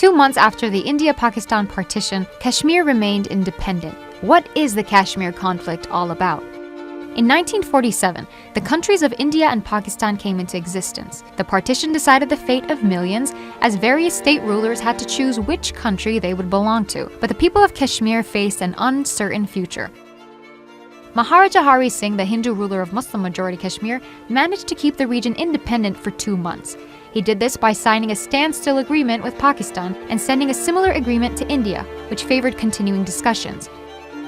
2 months after the India-Pakistan partition, Kashmir remained independent. What is the Kashmir conflict all about? In 1947, the countries of India and Pakistan came into existence. The partition decided the fate of millions, as various state rulers had to choose which country they would belong to. But the people of Kashmir faced an uncertain future. Maharaja Hari Singh, the Hindu ruler of Muslim-majority Kashmir, managed to keep the region independent for 2 months. He did this by signing a standstill agreement with Pakistan and sending a similar agreement to India, which favored continuing discussions.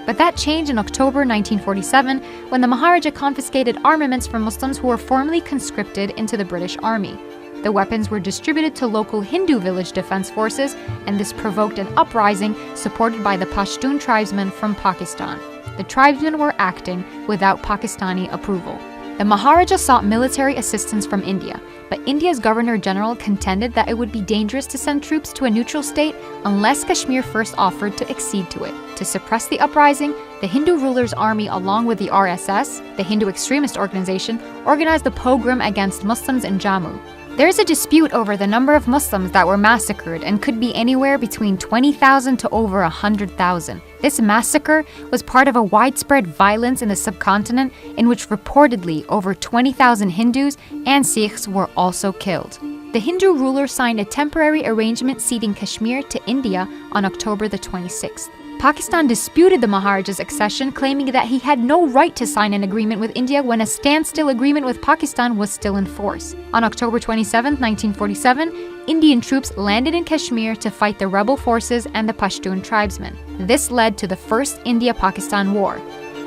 But that changed in October 1947 when the Maharaja confiscated armaments from Muslims who were formerly conscripted into the British Army. The weapons were distributed to local Hindu village defense forces, and this provoked an uprising supported by the Pashtun tribesmen from Pakistan. The tribesmen were acting without Pakistani approval. The Maharaja sought military assistance from India, but India's Governor-General contended that it would be dangerous to send troops to a neutral state unless Kashmir first offered to accede to it. To suppress the uprising, the Hindu ruler's army, along with the RSS, the Hindu extremist organization, organized a pogrom against Muslims in Jammu. There is a dispute over the number of Muslims that were massacred and could be anywhere between 20,000 to over 100,000. This massacre was part of a widespread violence in the subcontinent in which reportedly over 20,000 Hindus and Sikhs were also killed. The Hindu ruler signed a temporary arrangement ceding Kashmir to India on October the 26th. Pakistan disputed the Maharaja's accession, claiming that he had no right to sign an agreement with India when a standstill agreement with Pakistan was still in force. On October 27, 1947, Indian troops landed in Kashmir to fight the rebel forces and the Pashtun tribesmen. This led to the First India-Pakistan War.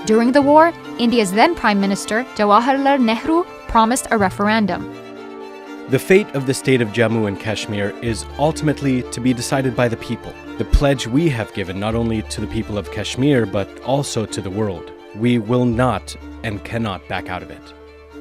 During the war, India's then Prime Minister, Jawaharlal Nehru, promised a referendum. The fate of the state of Jammu and Kashmir is ultimately to be decided by the people. The pledge we have given not only to the people of Kashmir, but also to the world. We will not and cannot back out of it.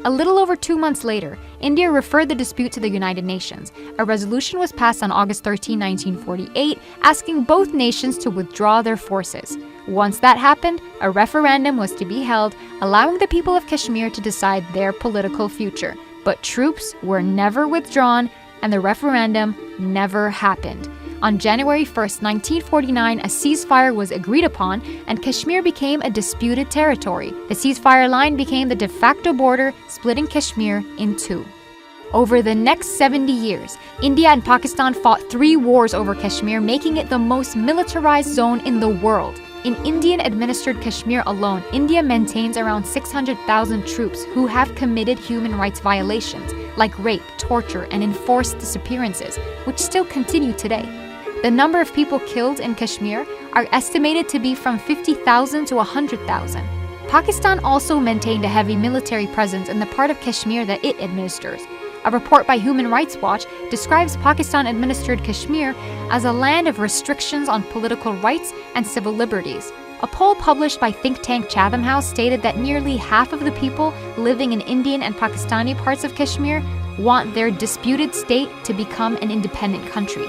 A little over 2 months later, India referred the dispute to the United Nations. A resolution was passed on August 13, 1948, asking both nations to withdraw their forces. Once that happened, a referendum was to be held, allowing the people of Kashmir to decide their political future. But troops were never withdrawn, and the referendum never happened. On January 1, 1949, a ceasefire was agreed upon, and Kashmir became a disputed territory. The ceasefire line became the de facto border, splitting Kashmir in two. Over the next 70 years, India and Pakistan fought 3 wars over Kashmir, making it the most militarized zone in the world. In Indian-administered Kashmir alone, India maintains around 600,000 troops who have committed human rights violations, like rape, torture, and enforced disappearances, which still continue today. The number of people killed in Kashmir are estimated to be from 50,000 to 100,000. Pakistan also maintained a heavy military presence in the part of Kashmir that it administers. A report by Human Rights Watch describes Pakistan-administered Kashmir as a land of restrictions on political rights and civil liberties. A poll published by think tank Chatham House stated that nearly half of the people living in Indian and Pakistani parts of Kashmir want their disputed state to become an independent country.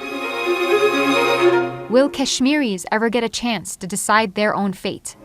Will Kashmiris ever get a chance to decide their own fate?